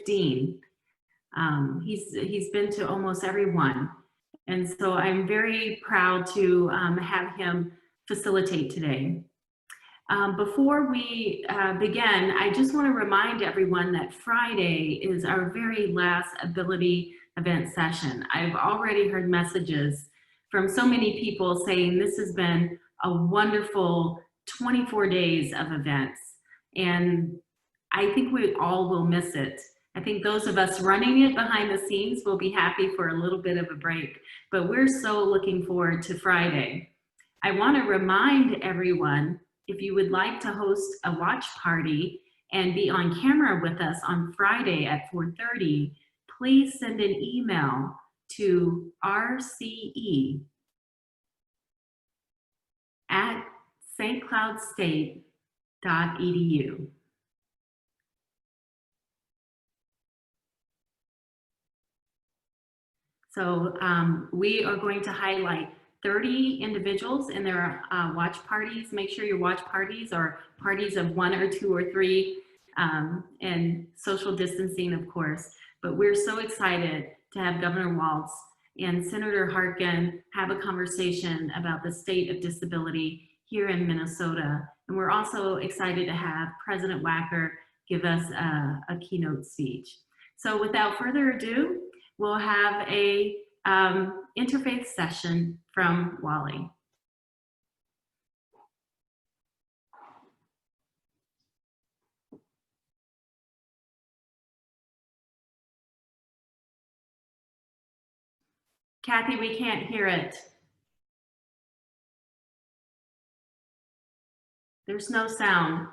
dean. He's been to almost every one. And so I'm very proud to have him facilitate today. Before we begin, I just want to remind everyone that Friday is our very last ability event session. I've already heard messages from so many people saying this has been a wonderful 24 days of events, and I think we all will miss it. I think those of us running it behind the scenes will be happy for a little bit of a break, but we're so looking forward to Friday. I want to remind everyone, if you would like to host a watch party and be on camera with us on Friday at 4:30, please send an email to rce@stcloudstate.edu. So we are going to highlight 30 individuals in their watch parties. Make sure your watch parties are parties of 1 or 2 or 3, and social distancing, of course. But we're so excited to have Governor Walz and Senator Harkin have a conversation about the state of disability here in Minnesota. And we're also excited to have President Wacker give us a keynote speech. So without further ado, we'll have a interfaith session from Wally. Kathy, we can't hear it. There's no sound.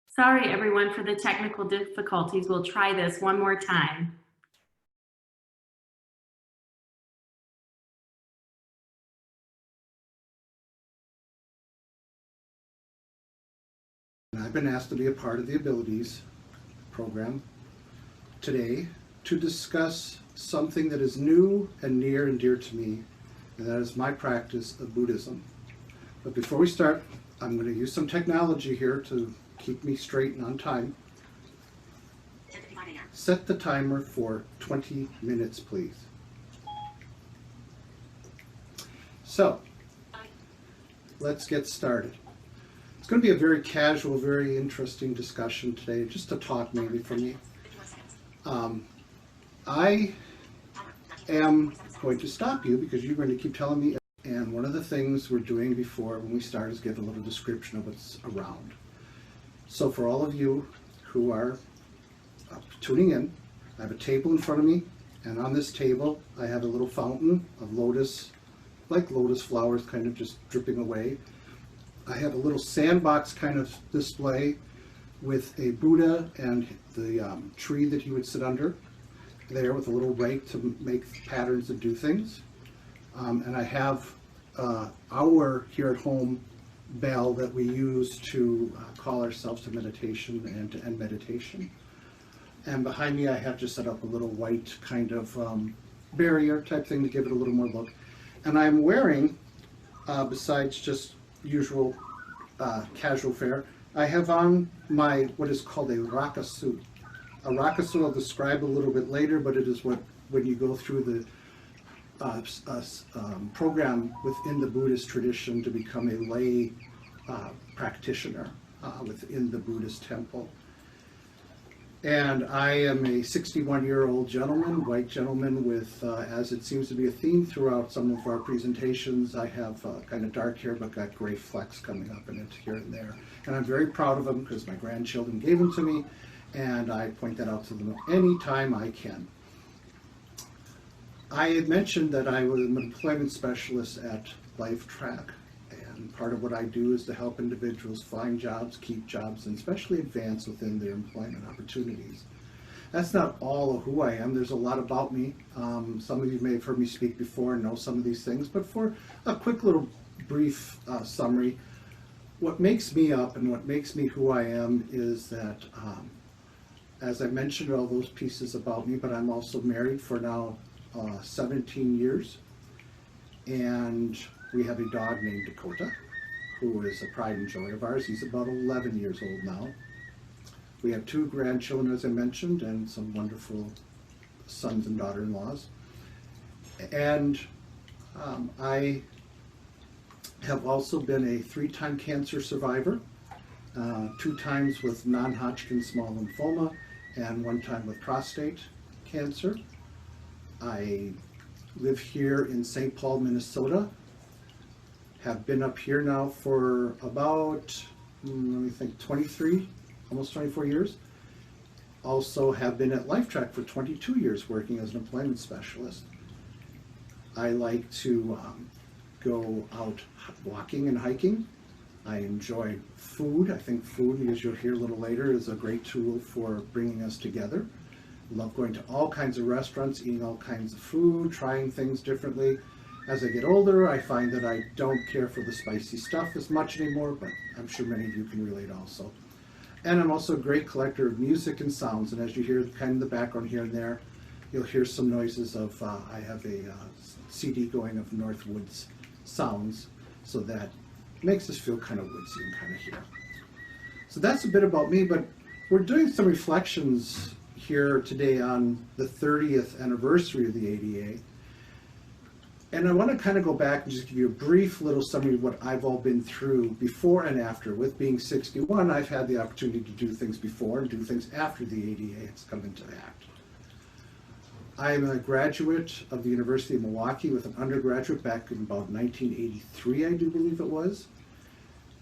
Sorry, everyone, for the technical difficulties. We'll try this one more time. I've been asked to be a part of the Abilities program today to discuss something that is new and near and dear to me, and that is my practice of Buddhism. But before we start, I'm going to use some technology here to keep me straight and on time. Set the timer for 20 minutes, please. So, let's get started. It's going to be a very casual, very interesting discussion today, just a talk mainly for me. I am going to stop you because you're going to keep telling me, and one of the things we're doing before when we start is give a little description of what's around. So for all of you who are tuning in, I have a table in front of me, and on this table I have a little fountain of lotus, like lotus flowers kind of just dripping away. I have a little sandbox kind of display with a Buddha and the tree that he would sit under there with a little rake to make patterns and do things. And I have our here at home bell that we use to call ourselves to meditation and to end meditation. And behind me I have just set up a little white kind of barrier type thing to give it a little more look. And I'm wearing, besides just usual casual fare, I have on my what is called a raka suit. A raka suit I'll describe a little bit later, but it is what, when you go through the program within the Buddhist tradition to become a lay practitioner within the Buddhist temple. And I am a 61-year-old gentleman, white gentleman with, as it seems to be a theme throughout some of our presentations, I have kind of dark hair but got gray flecks coming up in it here and there. And I'm very proud of them because my grandchildren gave them to me, and I point that out to them anytime I can. I had mentioned that I was an employment specialist at LifeTrack, and part of what I do is to help individuals find jobs, keep jobs, and especially advance within their employment opportunities. That's not all of who I am. There's a lot about me. Some of you may have heard me speak before and know some of these things, but for a quick little brief summary, what makes me up and what makes me who I am is that, as I mentioned, all those pieces about me, but I'm also married for now 17 years. And we have a dog named Dakota, who is a pride and joy of ours. He's about 11 years old now. We have 2 grandchildren, as I mentioned, and some wonderful sons and daughter-in-laws. And I have also been a 3-time cancer survivor, 2 times with non-Hodgkin small lymphoma, and 1 time with prostate cancer. I live here in St. Paul, Minnesota. Have been up here now for about, 23, almost 24 years. Also have been at LifeTrack for 22 years working as an employment specialist. I like to go out walking and hiking. I enjoy food. I think food, as you'll hear a little later, is a great tool for bringing us together. Love going to all kinds of restaurants, eating all kinds of food, trying things differently. As I get older, I find that I don't care for the spicy stuff as much anymore, but I'm sure many of you can relate also. And I'm also a great collector of music and sounds, and as you hear kind of the background here and there, you'll hear some noises of, I have a CD going of Northwoods sounds, so that makes us feel kind of woodsy and kind of here. So that's a bit about me, but we're doing some reflections here today on the 30th anniversary of the ADA. And I want to kind of go back and just give you a brief little summary of what I've all been through before and after. With being 61, I've had the opportunity to do things before and do things after the ADA has come into act. I am a graduate of the University of Milwaukee with an undergraduate back in about 1983, I do believe it was.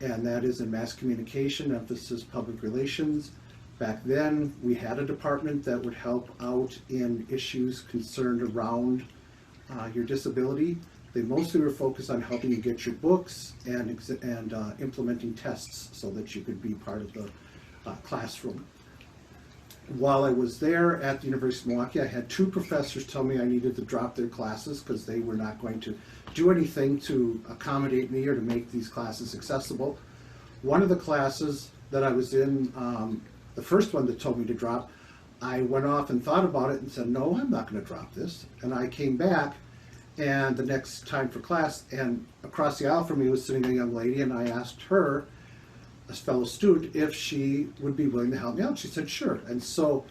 And that is in mass communication, emphasis public relations. Back then, we had a department that would help out in issues concerned around your disability. They mostly were focused on helping you get your books and implementing tests so that you could be part of the classroom. While I was there at the University of Milwaukee, I had 2 professors tell me I needed to drop their classes because they were not going to do anything to accommodate me or to make these classes accessible. One of the classes that I was in, the first one that told me to drop, I went off and thought about it and said, no, I'm not going to drop this. And I came back, and the next time for class, and across the aisle from me was sitting a young lady, and I asked her, a fellow student, if she would be willing to help me out. She said, sure. And so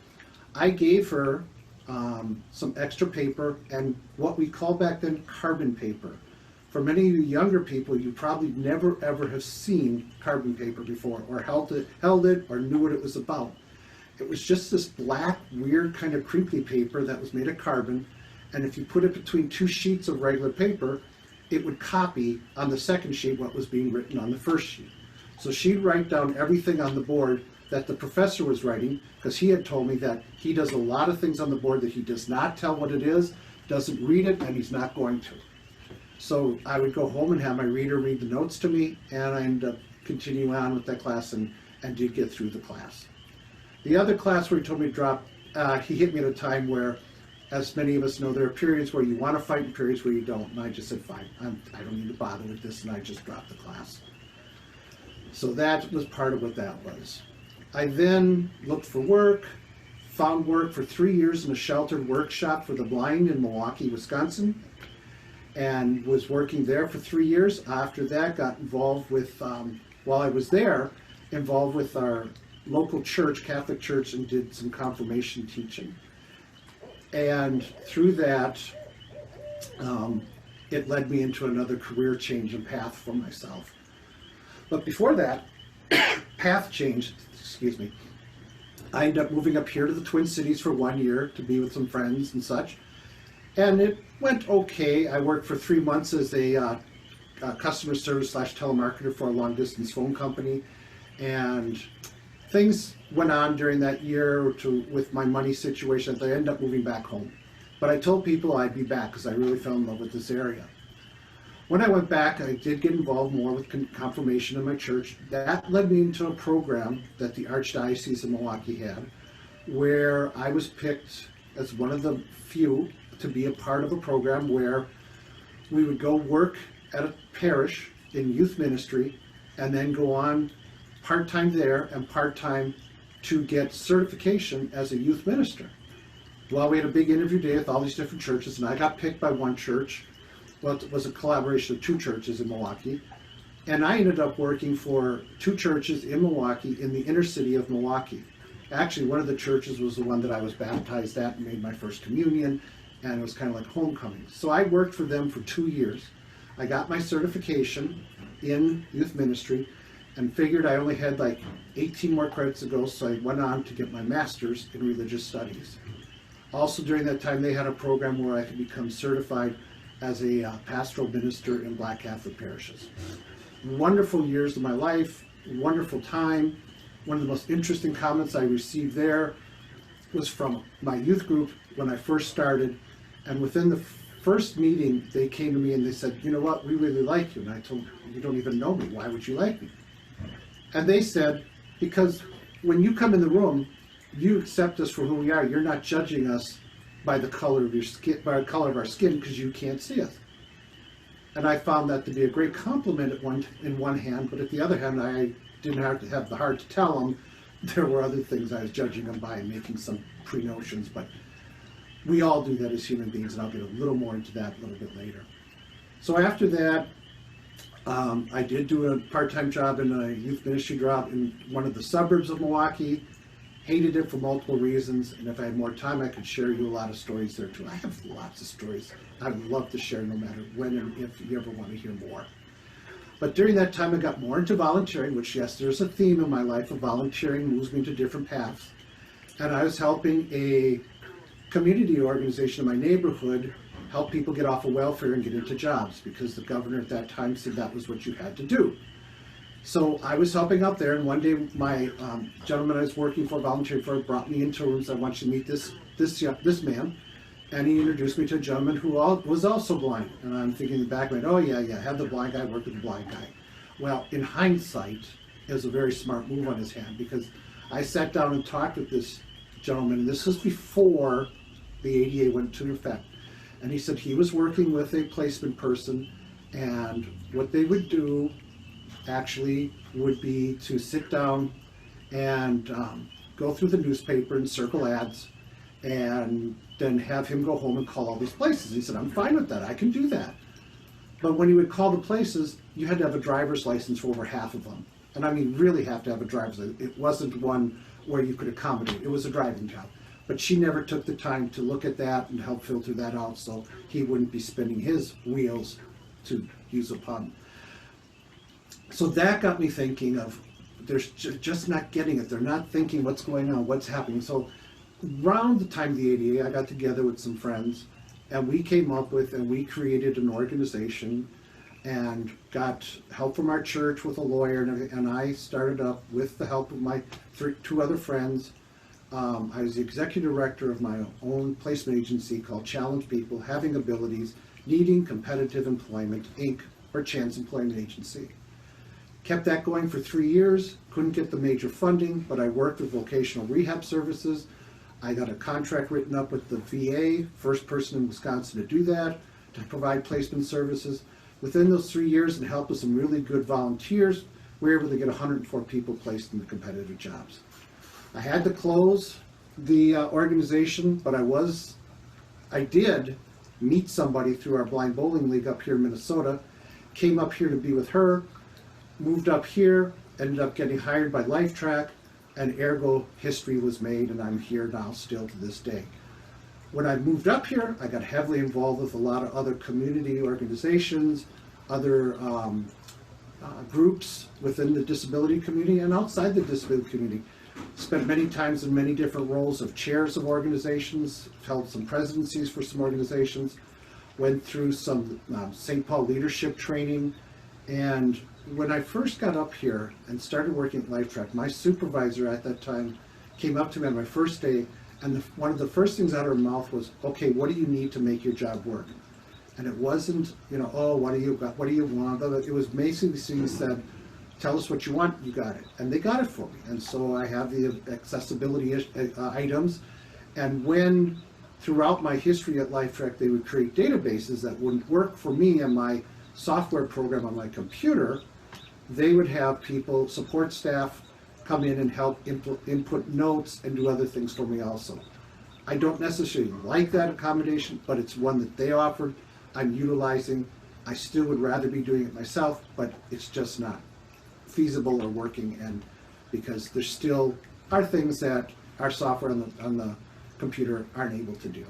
I gave her some extra paper and what we called back then carbon paper. For many of you younger people, you probably never ever have seen carbon paper before, or held it, or knew what it was about. It was just this black, weird kind of crinkly paper that was made of carbon, and if you put it between 2 sheets of regular paper, it would copy on the second sheet what was being written on the first sheet. So she'd write down everything on the board that the professor was writing, because he had told me that he does a lot of things on the board that he does not tell what it is, doesn't read it, and he's not going to. So I would go home and have my reader read the notes to me, and I ended up continuing on with that class and did get through the class. The other class where he told me to drop, he hit me at a time where, as many of us know, there are periods where you want to fight and periods where you don't. And I just said, fine, I don't need to bother with this, and I just dropped the class. So that was part of what that was. I then looked for work, found work for 3 years in a sheltered workshop for the blind in Milwaukee, Wisconsin, and was working there for 3 years. After that, got involved with, while I was there, involved with our local church, Catholic church, and did some confirmation teaching. And through that, it led me into another career change and path for myself. But before that path change, excuse me, I ended up moving up here to the Twin Cities for 1 year to be with some friends and such. And it went okay. I worked for 3 months as a customer service / telemarketer for a long distance phone company. And things went on during that year with my money situation that I ended up moving back home. But I told people I'd be back because I really fell in love with this area. When I went back, I did get involved more with confirmation in my church. That led me into a program that the Archdiocese of Milwaukee had, where I was picked as one of the few to be a part of a program where we would go work at a parish in youth ministry and then go on part-time there and part-time to get certification as a youth minister. Well, we had a big interview day with all these different churches, and I got picked by one church. Well, it was a collaboration of two churches in Milwaukee. And I ended up working for two churches in Milwaukee, in the inner city of Milwaukee. Actually, one of the churches was the one that I was baptized at and made my first communion, and it was kind of like homecoming. So I worked for them for 2 years. I got my certification in youth ministry and figured I only had like 18 more credits to go, so I went on to get my master's in religious studies. Also during that time, they had a program where I could become certified as a pastoral minister in Black Catholic parishes. Wonderful years of my life, wonderful time. One of the most interesting comments I received there was from my youth group when I first started, and within the first meeting, they came to me and they said, you know what, we really like you. And I told them, you don't even know me, why would you like me? And they said, because when you come in the room, you accept us for who we are. You're not judging us by the color of your skin, by the color of our skin, because you can't see us. And I found that to be a great compliment in one hand, but at the other hand, I didn't have to have the heart to tell them there were other things I was judging them by and making some pre-notions, but we all do that as human beings, and I'll get a little more into that a little bit later. So after that, I did do a part-time job in a youth ministry job in one of the suburbs of Milwaukee. Hated it for multiple reasons, and if I had more time, I could share you a lot of stories there too. I have lots of stories I would love to share no matter when and if you ever want to hear more. But during that time, I got more into volunteering, which, yes, there's a theme in my life of volunteering moves me into different paths. And I was helping a community organization in my neighborhood help people get off of welfare and get into jobs, because the governor at that time said that was what you had to do. So I was helping out there, and one day my gentleman I was working for, volunteering for, brought me into rooms. I want you to meet this man, and he introduced me to a gentleman who was also blind. And I'm thinking in the back of my mind, oh yeah, have the blind guy work with the blind guy. Well, in hindsight, it was a very smart move on his hand, because I sat down and talked with this gentleman, and this was before the ADA went into effect. And he said he was working with a placement person, and what they would do actually would be to sit down and go through the newspaper and circle ads, and then have him go home and call all these places. He said, I'm fine with that, I can do that. But when he would call the places, you had to have a driver's license for over half of them. And I mean, really have to have a driver's license. It wasn't one where you could accommodate, it was a driving job. But she never took the time to look at that and help filter that out, so he wouldn't be spinning his wheels, to use a pun. So that got me thinking of, they're just not getting it. They're not thinking what's going on, what's happening. So around the time of the ADA, I got together with some friends, and we came up with, and we created an organization and got help from our church with a lawyer and everything. And I started up with the help of my two other friends. I was the executive director of my own placement agency called Challenge People Having Abilities Needing Competitive Employment, Inc., or Chance Employment Agency. Kept that going for 3 years, couldn't get the major funding, but I worked with vocational rehab services. I got a contract written up with the VA, first person in Wisconsin to do that, to provide placement services. Within those 3 years, and help with some really good volunteers, we were able to get 104 people placed in the competitive jobs. I had to close the organization, but I did meet somebody through our blind bowling league up here in Minnesota, came up here to be with her, moved up here, ended up getting hired by LifeTrack, and ergo history was made, and I'm here now still to this day. When I moved up here, I got heavily involved with a lot of other community organizations, other groups within the disability community and outside the disability community. Spent many times in many different roles of chairs of organizations, held some presidencies for some organizations, went through some St. Paul leadership training. And when I first got up here and started working at LifeTrack, my supervisor at that time came up to me on my first day, and one of the first things out of her mouth was, okay, what do you need to make your job work? And it wasn't, oh, what do you got? What do you want? It was basically, she said, tell us what you want, you got it. And they got it for me. And so I have the accessibility items. And when, throughout my history at LifeTrack, they would create databases that wouldn't work for me and my software program on my computer, they would have people, support staff, come in and help input notes and do other things for me also. I don't necessarily like that accommodation, but it's one that they offered. I'm utilizing. I still would rather be doing it myself, but it's just not feasible or working, and because there still are things that our software on the computer aren't able to do.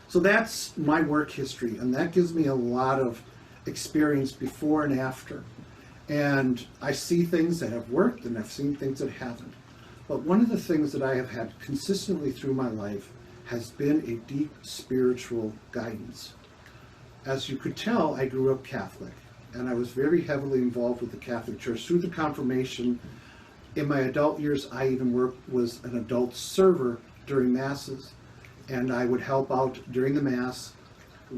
So that's my work history, and that gives me a lot of experience before and after. And I see things that have worked, and I've seen things that haven't. But one of the things that I have had consistently through my life has been a deep spiritual guidance. As you could tell, I grew up Catholic, and I was very heavily involved with the Catholic Church through the confirmation. In my adult years, I even was an adult server during Masses, and I would help out during the Mass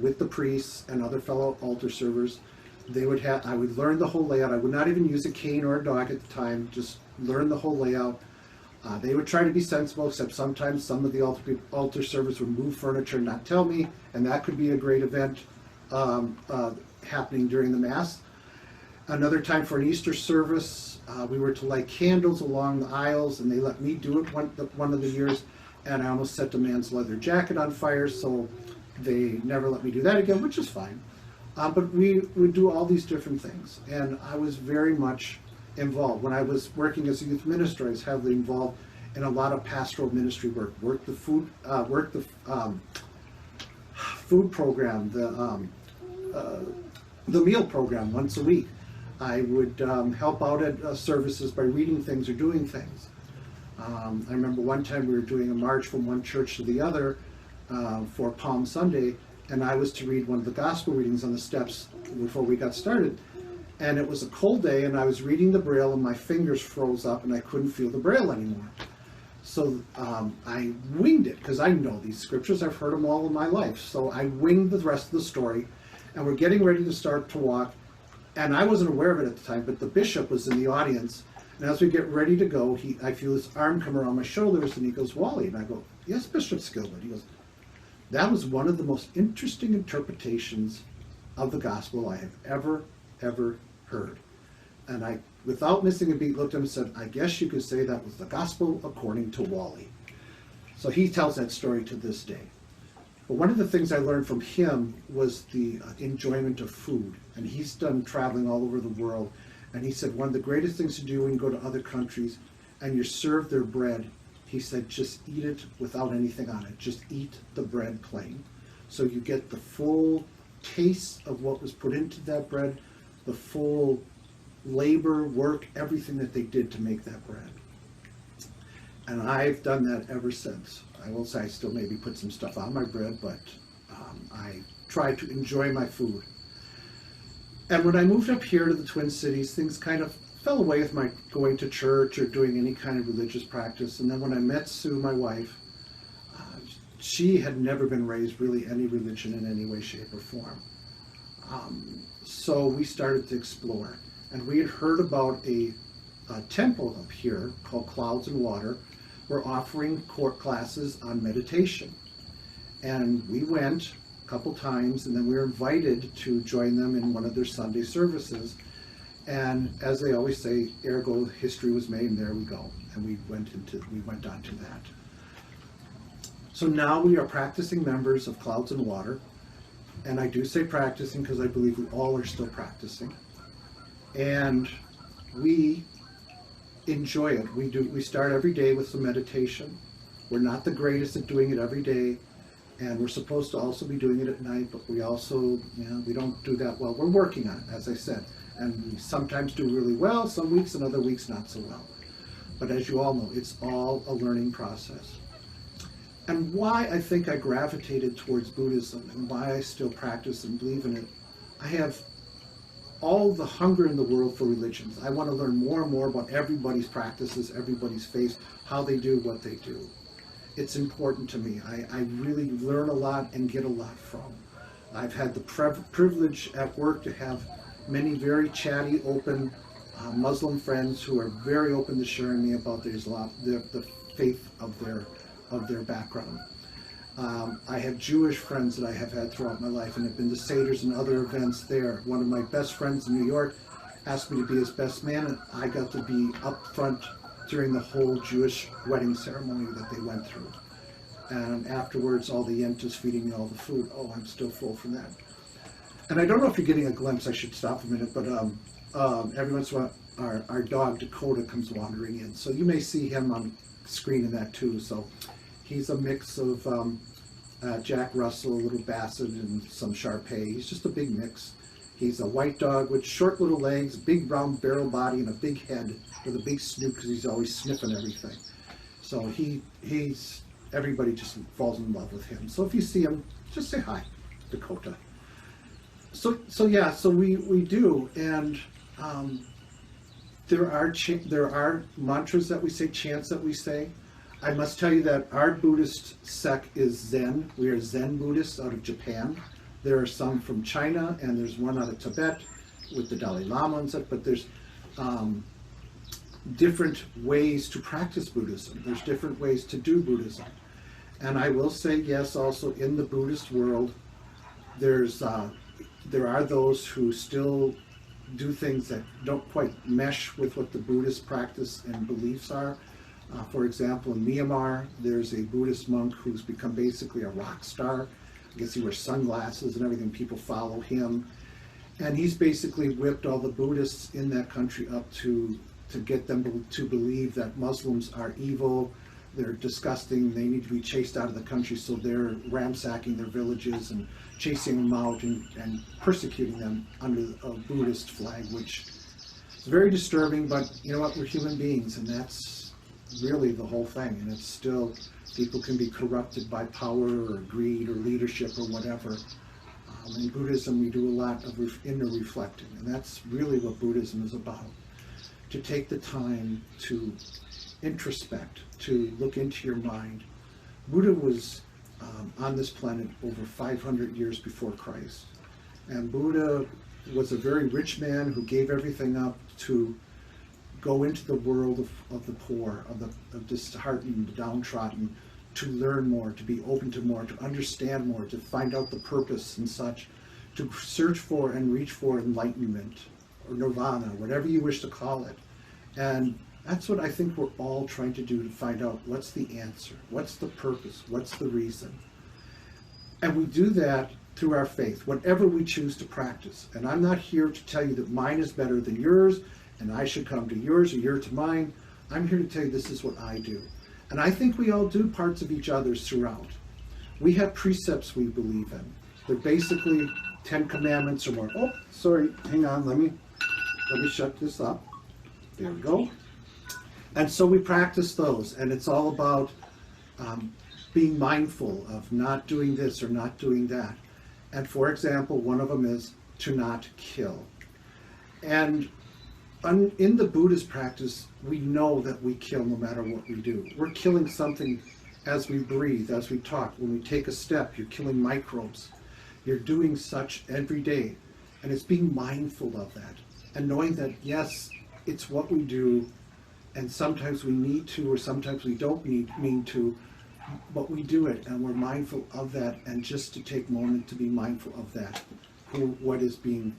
with the priests and other fellow altar servers. I would learn the whole layout. I would not even use a cane or a dog at the time, just learn the whole layout. They would try to be sensible, except sometimes some of the altar servers would move furniture and not tell me, and that could be a great event happening during the Mass. Another time for an Easter service, we were to light candles along the aisles, and they let me do it one of the years, and I almost set a man's leather jacket on fire, so they never let me do that again, which is fine. But we would do all these different things, and I was very much involved. When I was working as a youth minister, I was heavily involved in a lot of pastoral ministry work. Worked the food program, the meal program once a week. I would help out at services by reading things or doing things. I remember one time we were doing a march from one church to the other for Palm Sunday, and I was to read one of the gospel readings on the steps before we got started. And it was a cold day, and I was reading the Braille, and my fingers froze up, and I couldn't feel the Braille anymore. So I winged it, because I know these scriptures. I've heard them all in my life. So I winged the rest of the story, and we're getting ready to start to walk. And I wasn't aware of it at the time, but the bishop was in the audience. And as we get ready to go, I feel his arm come around my shoulders, and he goes, "Wally." And I go, "Yes, Bishop Skilbert." He goes, "That was one of the most interesting interpretations of the gospel I have ever heard." And I, without missing a beat, looked at him and said, "I guess you could say that was the gospel according to Wally." So he tells that story to this day. But one of the things I learned from him was the enjoyment of food. And he's done traveling all over the world. And he said one of the greatest things to do when you go to other countries and you're served their bread, he said, just eat it without anything on it. Just eat the bread plain. So you get the full taste of what was put into that bread, the full labor, work, everything that they did to make that bread. And I've done that ever since. I will say I still maybe put some stuff on my bread, but I try to enjoy my food. And when I moved up here to the Twin Cities, things kind of fell away with my going to church or doing any kind of religious practice. And then when I met Sue, my wife, she had never been raised really any religion in any way, shape, or form. So we started to explore. And we had heard about a temple up here called Clouds and Water. We're offering court classes on meditation. And we went a couple times, and then we were invited to join them in one of their Sunday services. And as they always say, ergo, history was made, and there we go. And we went on to that. So now we are practicing members of Clouds and Water. And I do say practicing because I believe we all are still practicing. And we enjoy it. We start every day with some meditation. We're not the greatest at doing it every day, and we're supposed to also be doing it at night, but we also, we don't do that well. We're working on it, as I said, and we sometimes do really well some weeks, and other weeks not so well. But as you all know, it's all a learning process. And why I think I gravitated towards Buddhism and why I still practice and believe in it, I have all the hunger in the world for religions. I want to learn more and more about everybody's practices, everybody's faith, how they do what they do. It's important to me. I really learn a lot and get a lot from. I've had the privilege at work to have many very chatty, open Muslim friends who are very open to sharing me about the faith of their background. I have Jewish friends that I have had throughout my life and have been to Seder's and other events there. One of my best friends in New York asked me to be his best man, and I got to be up front during the whole Jewish wedding ceremony that they went through. and afterwards all the yent is feeding me all the food. Oh, I'm still full from that. And I don't know if you're getting a glimpse, I should stop a minute, but every once in a while our dog Dakota comes wandering in. So you may see him on screen in that too. So he's a mix of Jack Russell, a little Basset, and some Shar-Pei. He's just a big mix. He's a white dog with short little legs, big round barrel body, and a big head with a big snoot because he's always sniffing everything. So he's everybody just falls in love with him. So if you see him, just say hi, Dakota. So we do, and there are mantras that we say, chants that we say. I must tell you that our Buddhist sect is Zen. We are Zen Buddhists out of Japan. There are some from China, and there's one out of Tibet with the Dalai Lama and such, but there's different ways to practice Buddhism. There's different ways to do Buddhism. And I will say, yes, also in the Buddhist world, there are those who still do things that don't quite mesh with what the Buddhist practice and beliefs are. For example, in Myanmar, there's a Buddhist monk who's become basically a rock star. I guess he wears sunglasses and everything. People follow him. And he's basically whipped all the Buddhists in that country up to get them to believe that Muslims are evil, they're disgusting, they need to be chased out of the country, so they're ransacking their villages and chasing them out and persecuting them under a Buddhist flag, which is very disturbing, but you know what, we're human beings, and that's really the whole thing. And it's still, people can be corrupted by power or greed or leadership or whatever. In Buddhism, we do a lot of inner reflecting, and that's really what Buddhism is about. To take the time to introspect, to look into your mind. Buddha was on this planet over 500 years before Christ. And Buddha was a very rich man who gave everything up to go into the world of the poor, of the disheartened, the downtrodden, to learn more, to be open to more, to understand more, to find out the purpose and such, to search for and reach for enlightenment, or nirvana, whatever you wish to call it. And that's what I think we're all trying to do, to find out what's the answer, what's the purpose, what's the reason. And we do that through our faith, whatever we choose to practice. And I'm not here to tell you that mine is better than yours, and I should come to yours or yours to mine. I'm here to tell you this is what I do. And I think we all do parts of each other's throughout. We have precepts we believe in. They're basically 10 commandments or more. Oh, sorry, hang on, let me shut this up. There we go. And so we practice those, and it's all about being mindful of not doing this or not doing that. And for example, one of them is to not kill. And in the Buddhist practice, we know that we kill no matter what we do. We're killing something as we breathe, as we talk. When we take a step, you're killing microbes. You're doing such every day. And it's being mindful of that. And knowing that, yes, it's what we do, and sometimes we need to, or sometimes we don't mean to, but we do it, and we're mindful of that, and just to take a moment to be mindful of that, what is being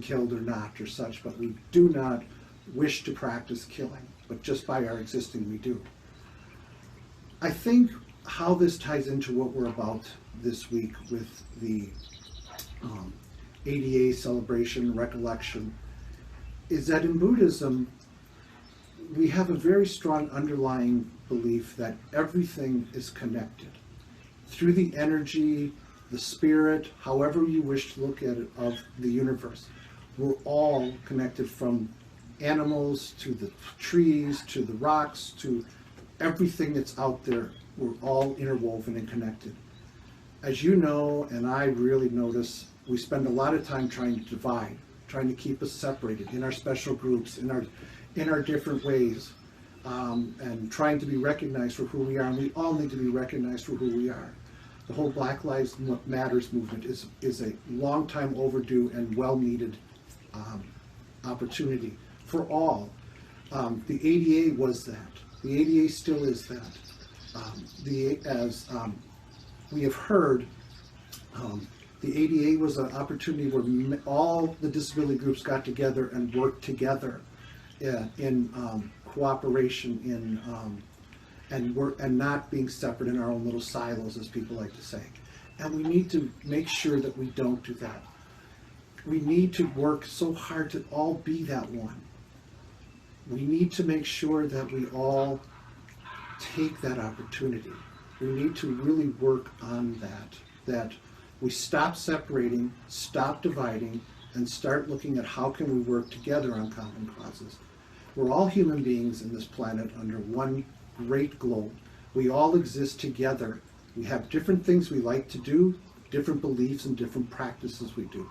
killed or not, or such. But we do not wish to practice killing, but just by our existing we do. I think how this ties into what we're about this week with the ADA celebration, recollection, is that in Buddhism, we have a very strong underlying belief that everything is connected. Through the energy, the spirit, however you wish to look at it, of the universe. We're all connected, from animals to the trees, to the rocks, to everything that's out there. We're all interwoven and connected. As you know, and I really notice, we spend a lot of time trying to divide, trying to keep us separated in our special groups, in our different ways, and trying to be recognized for who we are. And we all need to be recognized for who we are. The whole Black Lives Matters movement is a long time overdue and well-needed opportunity for all. The ADA was that. The ADA still is that. As we have heard, the ADA was an opportunity where all the disability groups got together and worked together in cooperation, and not being separate in our own little silos, as people like to say. And we need to make sure that we don't do that. We need to work so hard to all be that one. We need to make sure that we all take that opportunity. We need to really work on that we stop separating, stop dividing, and start looking at how can we work together on common causes. We're all human beings in this planet under one great globe. We all exist together. We have different things we like to do, different beliefs and different practices we do.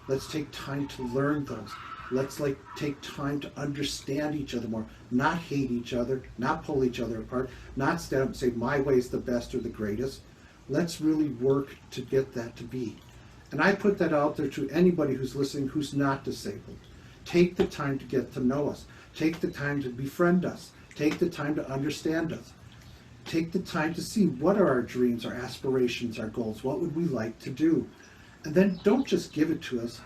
Let's take time to learn those. Let's take time to understand each other more, not hate each other, not pull each other apart, not stand up and say my way is the best or the greatest. Let's really work to get that to be. And I put that out there to anybody who's listening who's not disabled. Take the time to get to know us. Take the time to befriend us. Take the time to understand us. Take the time to see what are our dreams, our aspirations, our goals. What would we like to do? And then don't just give it to us.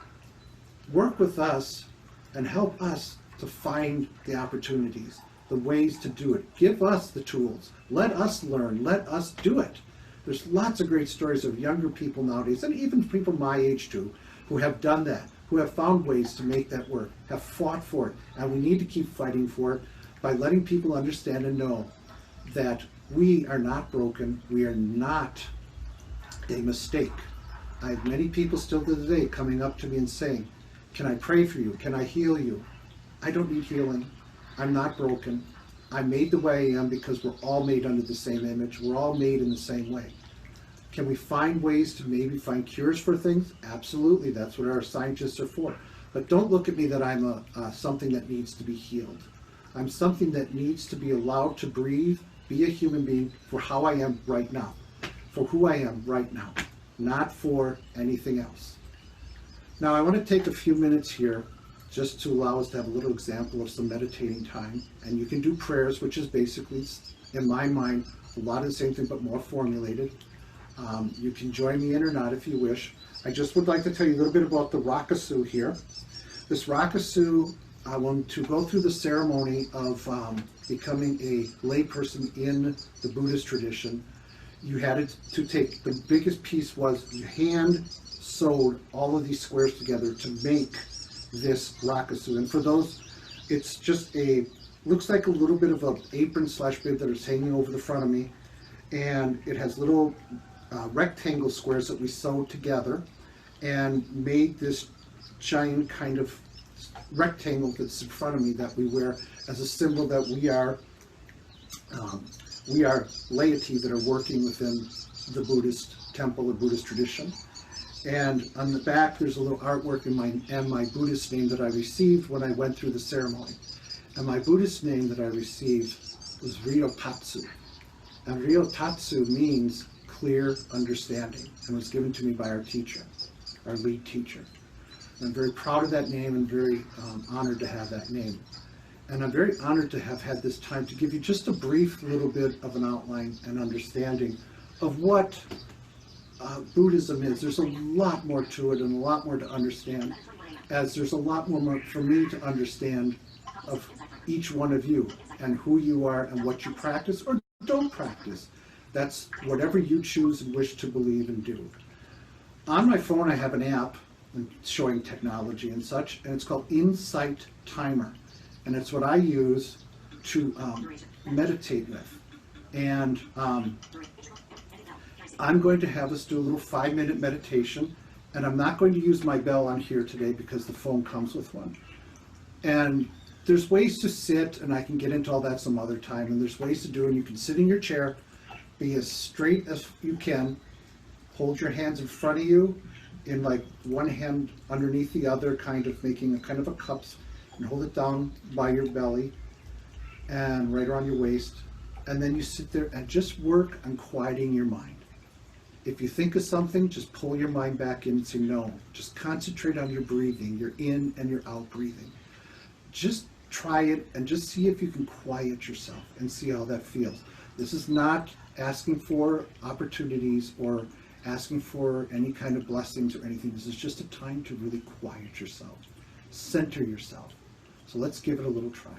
Work with us and help us to find the opportunities, the ways to do it. Give us the tools. Let us learn. Let us do it. There's lots of great stories of younger people nowadays, and even people my age too, who have done that, who have found ways to make that work, have fought for it, and we need to keep fighting for it by letting people understand and know that we are not broken, we are not a mistake. I have many people still to this day coming up to me and saying, can I pray for you? Can I heal you? I don't need healing. I'm not broken. I'm made the way I am because we're all made under the same image. We're all made in the same way. Can we find ways to maybe find cures for things? Absolutely. That's what our scientists are for. But don't look at me that I'm something that needs to be healed. I'm something that needs to be allowed to breathe, be a human being for how I am right now, for who I am right now, not for anything else. Now I want to take a few minutes here just to allow us to have a little example of some meditating time. And you can do prayers, which is basically, in my mind, a lot of the same thing, but more formulated. You can join me in or not if you wish. I just would like to tell you a little bit about the Rakusu here. This Rakusu, I want to go through the ceremony of becoming a layperson in the Buddhist tradition. You had to take, the biggest piece was you hand sewed all of these squares together to make this Rakusu. And for those, it's just looks like a little bit of an apron / bib that is hanging over the front of me. And it has little rectangle squares that we sewed together and made this giant kind of rectangle that's in front of me that we wear as a symbol that we are laity that are working within the Buddhist temple or Buddhist tradition. And on the back, there's a little artwork in my Buddhist name that I received when I went through the ceremony. And my Buddhist name that I received was Ryotatsu. And Ryotatsu means clear understanding, and was given to me by our teacher, our lead teacher. I'm very proud of that name and very honored to have that name. And I'm very honored to have had this time to give you just a brief little bit of an outline and understanding of what Buddhism is. There's a lot more to it and a lot more to understand, as there's a lot more for me to understand of each one of you and who you are and what you practice or don't practice. That's whatever you choose and wish to believe and do. On my phone I have an app showing technology and such, and it's called Insight Timer. And it's what I use to meditate with. And I'm going to have us do a little 5-minute meditation, and I'm not going to use my bell on here today because the phone comes with one. And there's ways to sit, and I can get into all that some other time, and there's ways to do it. You can sit in your chair, be as straight as you can, hold your hands in front of you, in like one hand underneath the other, kind of making a kind of a cup, and hold it down by your belly and right around your waist. And then you sit there and just work on quieting your mind. If you think of something, just pull your mind back in and say no. Just concentrate on your breathing, your in and your out breathing. Just try it and just see if you can quiet yourself and see how that feels. This is not asking for opportunities or asking for any kind of blessings or anything. This is just a time to really quiet yourself, center yourself. So let's give it a little try.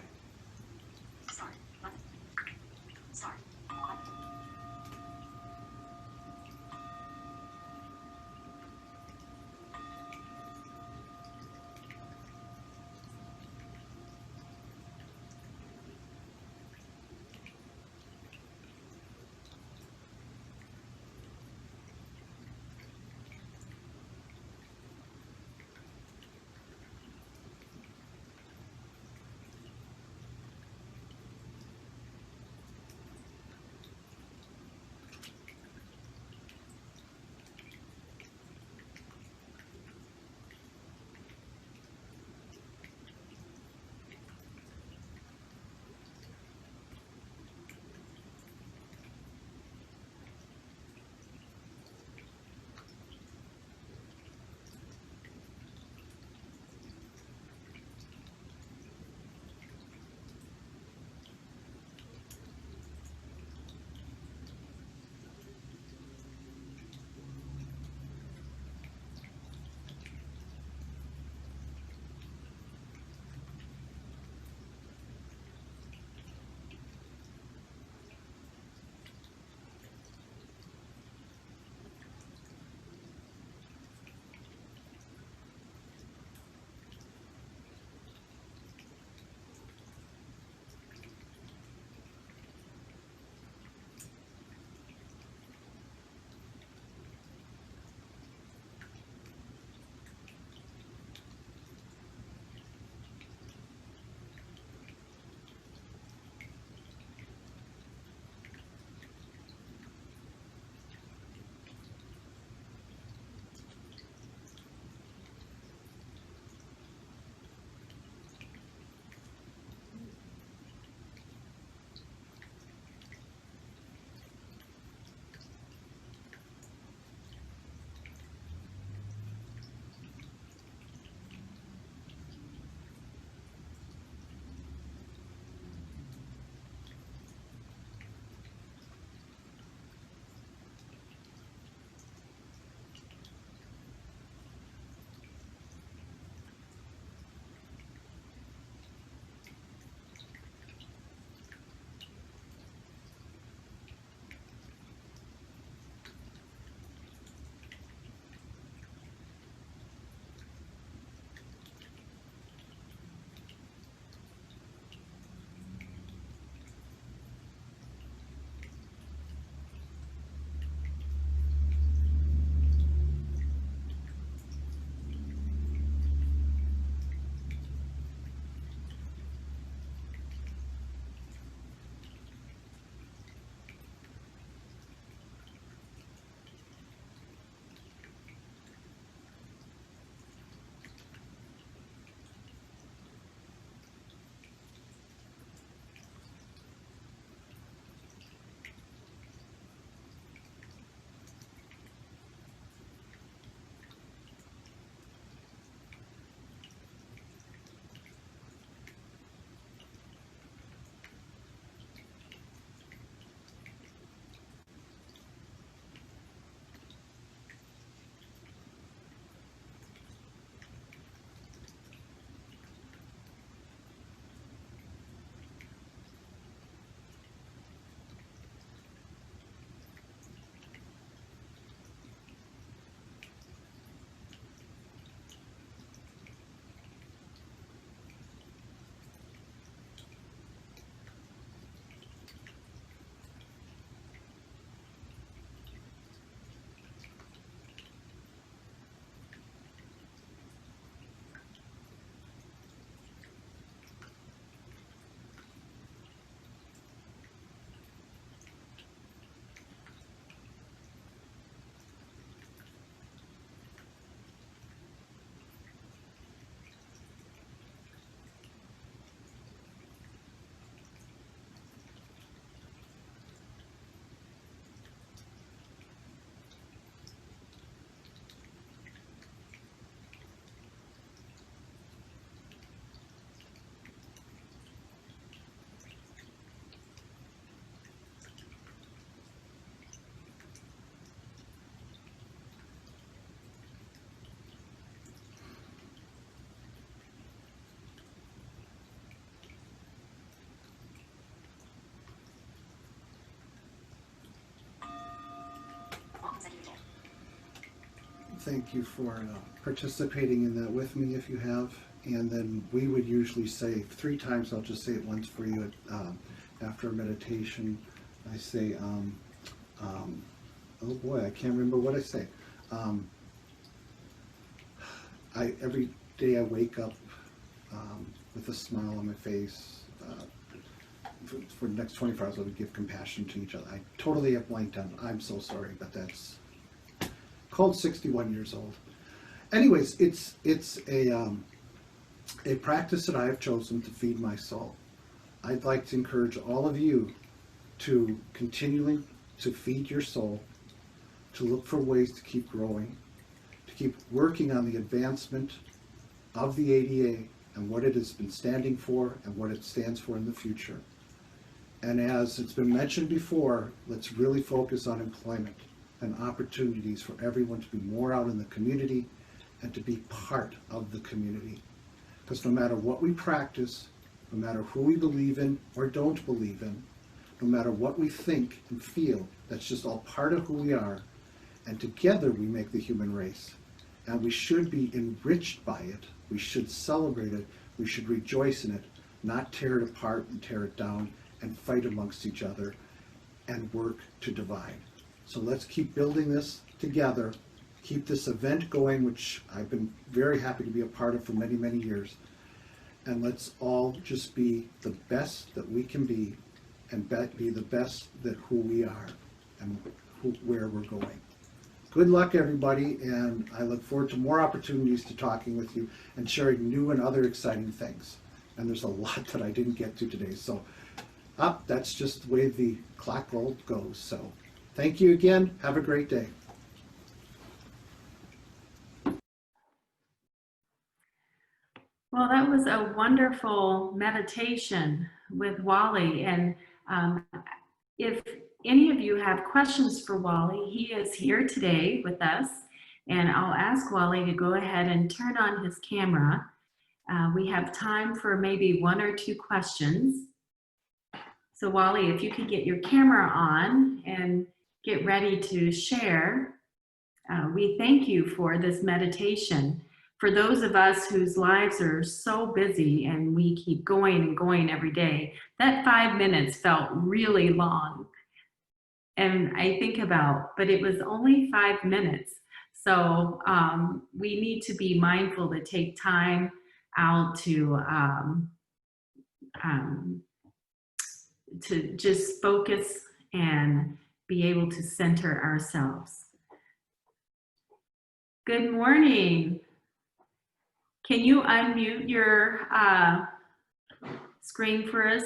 thank you for participating in that with me if you have. And then we would usually say 3 times, I'll just say it once for you after a meditation. I say, oh boy, I can't remember what I say. Every day I wake up with a smile on my face. For the next 24 hours, I would give compassion to each other. I totally have blanked on. I'm so sorry, but that's called 61 years old. Anyways, it's a practice that I have chosen to feed my soul. I'd like to encourage all of you to continually to feed your soul, to look for ways to keep growing, to keep working on the advancement of the ADA and what it has been standing for and what it stands for in the future. And as it's been mentioned before, let's really focus on employment and opportunities for everyone to be more out in the community and to be part of the community. Because no matter what we practice, no matter who we believe in or don't believe in, no matter what we think and feel, that's just all part of who we are. And together we make the human race. And we should be enriched by it. We should celebrate it. We should rejoice in it, not tear it apart and tear it down and fight amongst each other and work to divide. So let's keep building this together, keep this event going, which I've been very happy to be a part of for many, many years. And let's all just be the best that we can be and be the best that who we are and where we're going. Good luck, everybody, and I look forward to more opportunities to talking with you and sharing new and other exciting things. And there's a lot that I didn't get to today, so that's just the way the clock roll goes. So thank you again. Have a great day. Well, that was a wonderful meditation with Wally. And if any of you have questions for Wally, he is here today with us. And I'll ask Wally to go ahead and turn on his camera. We have time for maybe 1 or 2 questions. So Wally, if you could get your camera on and get ready to share. We thank you for this meditation. For those of us whose lives are so busy and we keep going and going every day, that 5 minutes felt really long. And I think but it was only 5 minutes. So we need to be mindful to take time out to just focus and be able to center ourselves. Good morning. Can you unmute your screen for us?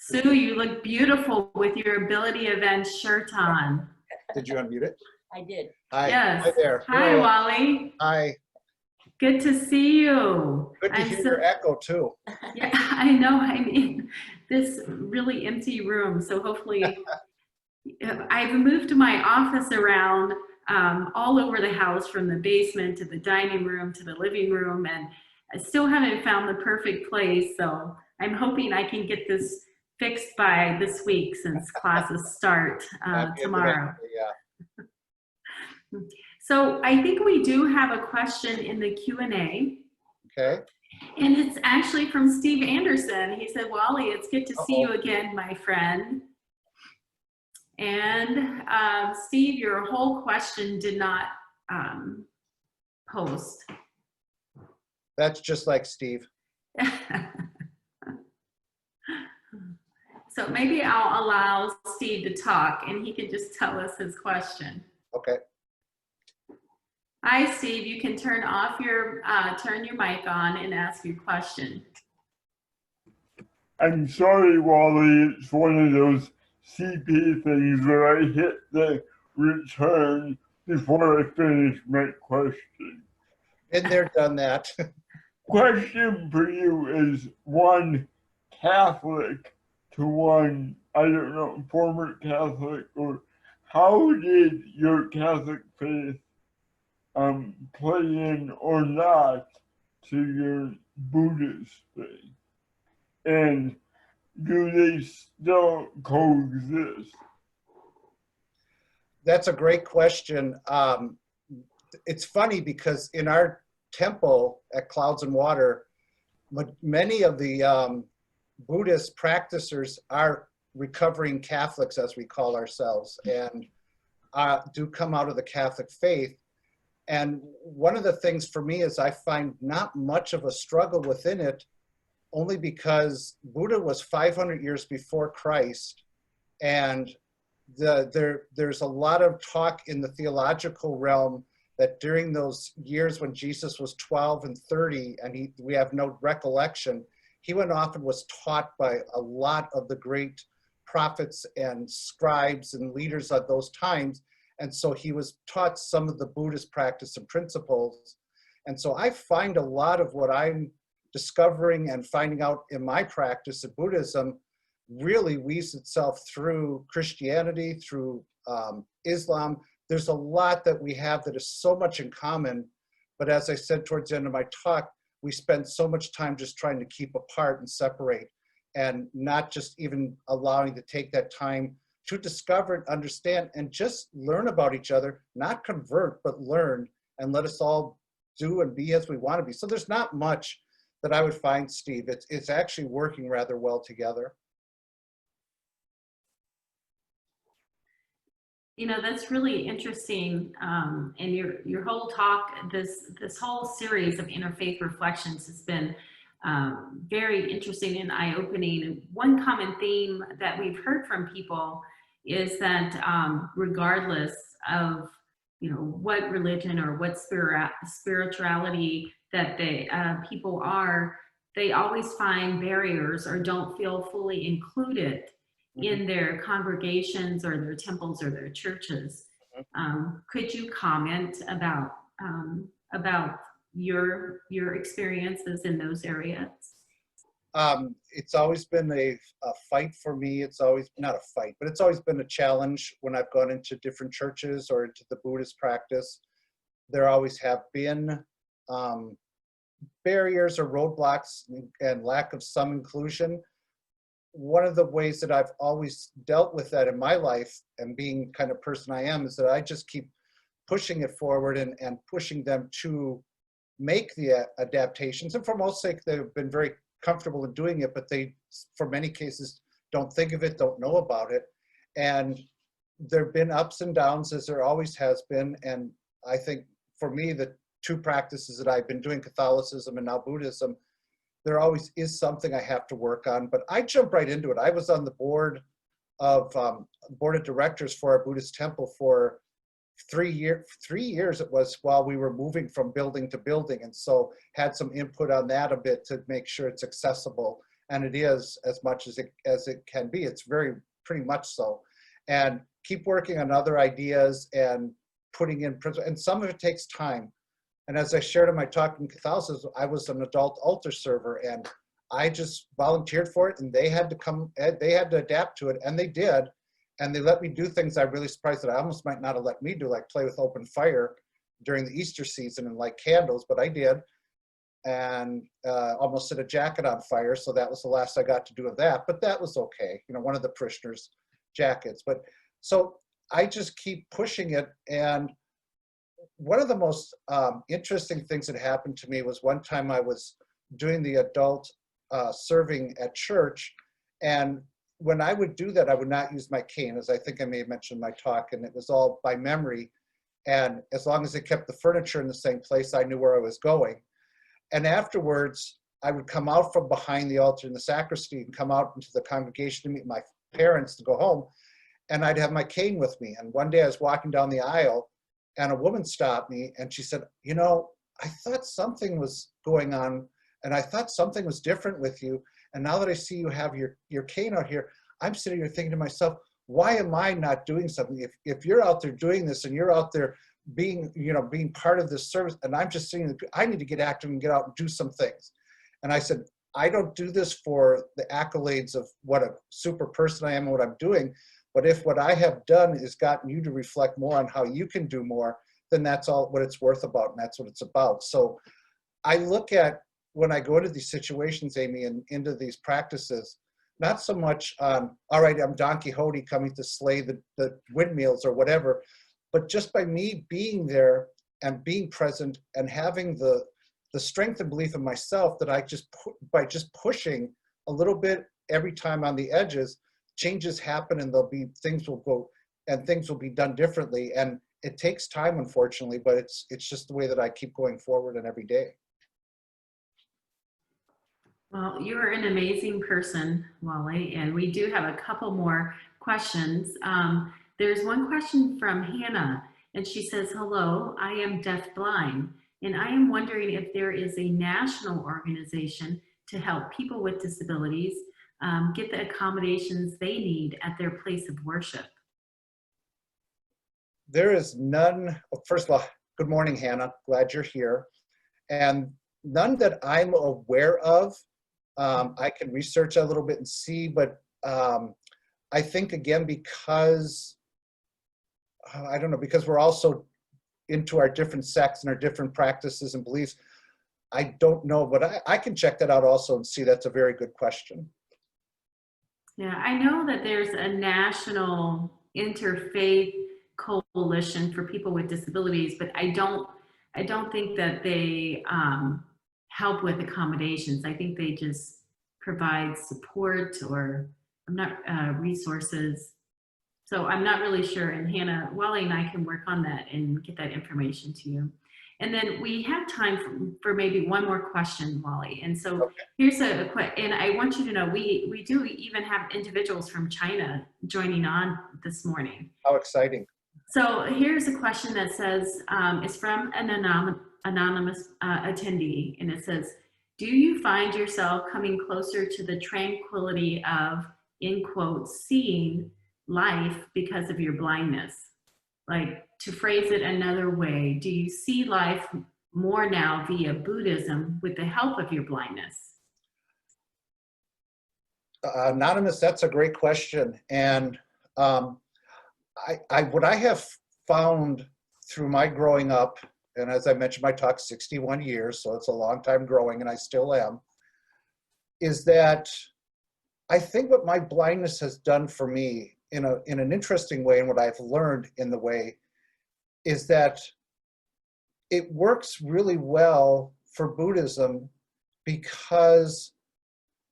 Sue, you look beautiful with your Ability Events shirt on. Did you unmute it? I did. Hi. Yes. Hi there. Hi, Hello. Wally. Hi. Good to see you. Good to hear your echo too. Yeah, I know. I'm in this really empty room, so hopefully I've moved my office around all over the house, from the basement to the dining room to the living room, and I still haven't found the perfect place. So I'm hoping I can get this fixed by this week, since classes start tomorrow. Yeah. So I think we do have a question in the Q&A. Okay. And it's actually from Steve Anderson. He said, Wally, it's good to see you again, my friend. And Steve, your whole question did not post. That's just like Steve. So maybe I'll allow Steve to talk and he can just tell us his question. Okay. Hi, Steve. You can turn your mic on and ask your question. I'm sorry, Wally. It's one of those CP things where I hit the return before I finish my question. Been there, done that. Question for you is one Catholic to one, I don't know, former Catholic, or how did your Catholic faith play in or not to your Buddhist faith? And do they still coexist? That's a great question. it's funny because in our temple at Clouds and Water, many of the Buddhist practitioners are recovering Catholics, as we call ourselves, and do come out of the Catholic faith. And one of the things for me is I find not much of a struggle within it, only because Buddha was 500 years before Christ, and there's a lot of talk in the theological realm that during those years when Jesus was 12 and 30, and we have no recollection, he went off and was taught by a lot of the great prophets and scribes and leaders of those times. And so he was taught some of the Buddhist practice and principles. And so I find a lot of what I'm discovering and finding out in my practice of Buddhism really weaves itself through Christianity, through Islam. There's a lot that we have that is so much in common. But as I said towards the end of my talk, we spend so much time just trying to keep apart and separate, and not just even allowing to take that time to discover and understand and just learn about each other, not convert, but learn, and let us all do and be as we want to be. So there's not much that I would find, Steve. It's actually working rather well together. You know, that's really interesting. And your whole talk, this whole series of interfaith reflections has been very interesting and eye-opening. And one common theme that we've heard from people is that regardless of, you know, what religion or what spirituality that they people are, they always find barriers or don't feel fully included in their congregations or their temples or their churches. Could you comment about your experiences in those areas? It's always been a fight for me. It's always not a fight, but it's always been a challenge when I've gone into different churches or into the Buddhist practice. There always have been barriers or roadblocks and lack of some inclusion. One of the ways that I've always dealt with that in my life, and being kind of person I am, is that I just keep pushing it forward and pushing them to make the adaptations. And for most sake, they've been very comfortable in doing it, but they, for many cases, don't think of it, don't know about it. And there have been ups and downs, as there always has been. And I think for me, the two practices that I've been doing, Catholicism and now Buddhism, there always is something I have to work on, but I jump right into it. I was on the board of directors for our Buddhist temple for 3 years it was, while we were moving from building to building, and so had some input on that a bit to make sure it's accessible, and it is as much as it can be. It's pretty much so, and keep working on other ideas and putting in principles, and some of it takes time. And as I shared in my talk in Catholicism, I was an adult altar server, and I just volunteered for it, and they had to adapt to it, and they did. And they let me do things I'm really surprised that I almost might not have let me do, like play with open fire during the Easter season and light candles, but I did. And almost set a jacket on fire, so that was the last I got to do of that, but that was okay. You know, one of the parishioners' jackets. But so I just keep pushing it. And one of the most interesting things that happened to me was one time I was doing the adult serving at church, and when I would do that, I would not use my cane, as I think I may have mentioned in my talk, and it was all by memory. And as long as it kept the furniture in the same place, I knew where I was going. And afterwards, I would come out from behind the altar in the sacristy and come out into the congregation to meet my parents to go home, and I'd have my cane with me. And one day I was walking down the aisle, and a woman stopped me, and she said, "You know, I thought something was going on, and I thought something was different with you. And now that I see you have your cane out here, I'm sitting here thinking to myself, why am I not doing something? If you're out there doing this and you're out there being part of this service, and I'm just saying, I need to get active and get out and do some things." And I said, I don't do this for the accolades of what a super person I am and what I'm doing. But if what I have done is gotten you to reflect more on how you can do more, then that's all what it's worth about, and that's what it's about. So I look at, when I go into these situations, Amy, and into these practices, not so much on, all right, I'm Don Quixote coming to slay the windmills or whatever, but just by me being there and being present and having the strength and belief in myself that by just pushing a little bit every time on the edges, changes happen, and things will be done differently. And it takes time, unfortunately, but it's just the way that I keep going forward and every day. Well, you are an amazing person, Wally, and we do have a couple more questions. There's one question from Hannah, and she says, "Hello, I am deafblind, and I am wondering if there is a national organization to help people with disabilities get the accommodations they need at their place of worship." There is none. First of all, good morning, Hannah. Glad you're here. And none that I'm aware of. I can research a little bit and see, but I think, again, because I don't know, because we're also into our different sects and our different practices and beliefs, I don't know, but I can check that out also and see. That's a very good question. Yeah, I know that there's a national interfaith coalition for people with disabilities, but I don't think that they help with accommodations. I think they just provide support or resources. So I'm not really sure. And Hannah, Wally and I can work on that and get that information to you. And then we have time for maybe one more question, Wally. And so Okay. here's and I want you to know, we do even have individuals from China joining on this morning. How exciting. So here's a question that says, it's from an anonymous attendee, and it says, "Do you find yourself coming closer to the tranquility of, in quotes, seeing life because of your blindness?" Like, to phrase it another way, do you see life more now via Buddhism with the help of your blindness? Anonymous, that's a great question. And what I have found through my growing up, and as I mentioned, my talk 61 years, so it's a long time growing, and I still am, is that I think what my blindness has done for me in an interesting way, and what I've learned in the way, is that it works really well for Buddhism because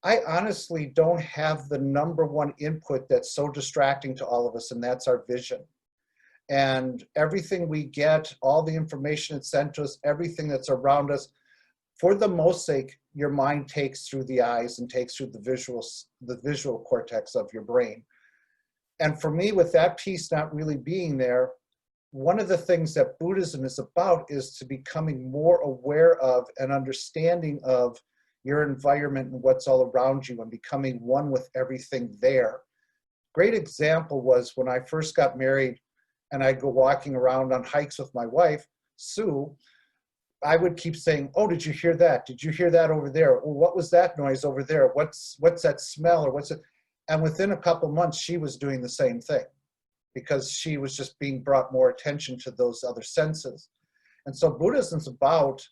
I honestly don't have the number one input that's so distracting to all of us, and that's our vision. And everything we get, all the information it's sent to us, everything that's around us, for the most sake, your mind takes through the eyes and takes through the visual cortex of your brain. And for me, with that piece not really being there, one of the things that Buddhism is about is to becoming more aware of and understanding of your environment and what's all around you and becoming one with everything there. Great example was when I first got married and I'd go walking around on hikes with my wife, Sue, I would keep saying, "Oh, did you hear that? Did you hear that over there? Oh, what was that noise over there? What's that smell, or what's it?" And within a couple months, she was doing the same thing because she was just being brought more attention to those other senses. And so Buddhism's about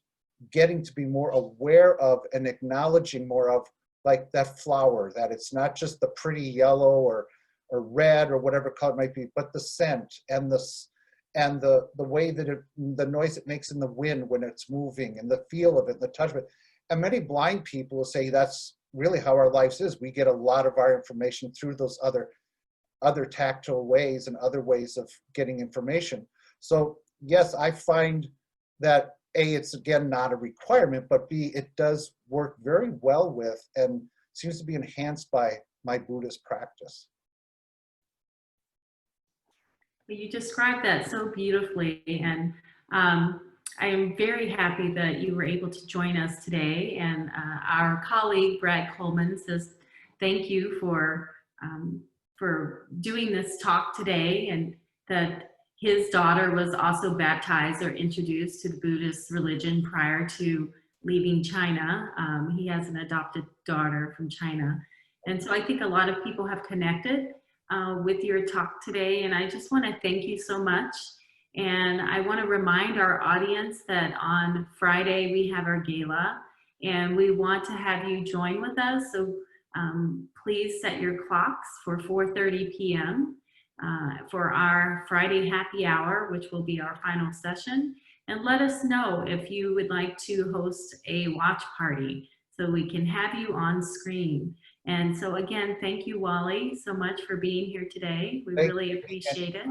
getting to be more aware of and acknowledging more of, like, that flower, that it's not just the pretty yellow or red or whatever color it might be, but the scent and the way that the noise it makes in the wind when it's moving, and the feel of it, the touch of it. And many blind people will say that's really how our lives is. We get a lot of our information through those other tactile ways and other ways of getting information. So yes, I find that A, it's again not a requirement, but B, it does work very well with and seems to be enhanced by my Buddhist practice. You described that so beautifully, and I am very happy that you were able to join us today. And our colleague Brad Coleman says thank you for doing this talk today, and that his daughter was also baptized or introduced to the Buddhist religion prior to leaving China. He has an adopted daughter from China, and so I think a lot of people have connected with your talk today, and I just want to thank you so much. And I want to remind our audience that on Friday we have our gala, and we want to have you join with us. So please set your clocks for 4:30 p.m. For our Friday happy hour, which will be our final session. and let us know if you would like to host a watch party so we can have you on screen. And so again, thank you, Wally, so much for being here today. We Thank really you. appreciate it.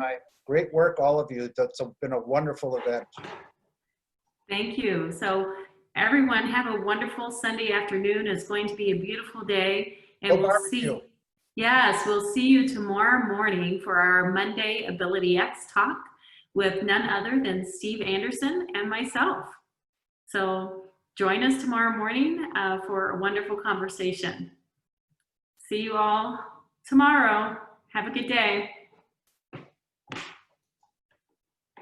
Great work, all of you. That's been a wonderful event. Thank you. So everyone have a wonderful Sunday afternoon. It's going to be a beautiful day. And Go we'll barbecue. see. Yes, we'll see you tomorrow morning for our Monday Ability X talk with none other than Steve Anderson and myself. So join us tomorrow morning for a wonderful conversation. See you all tomorrow. Have a good day.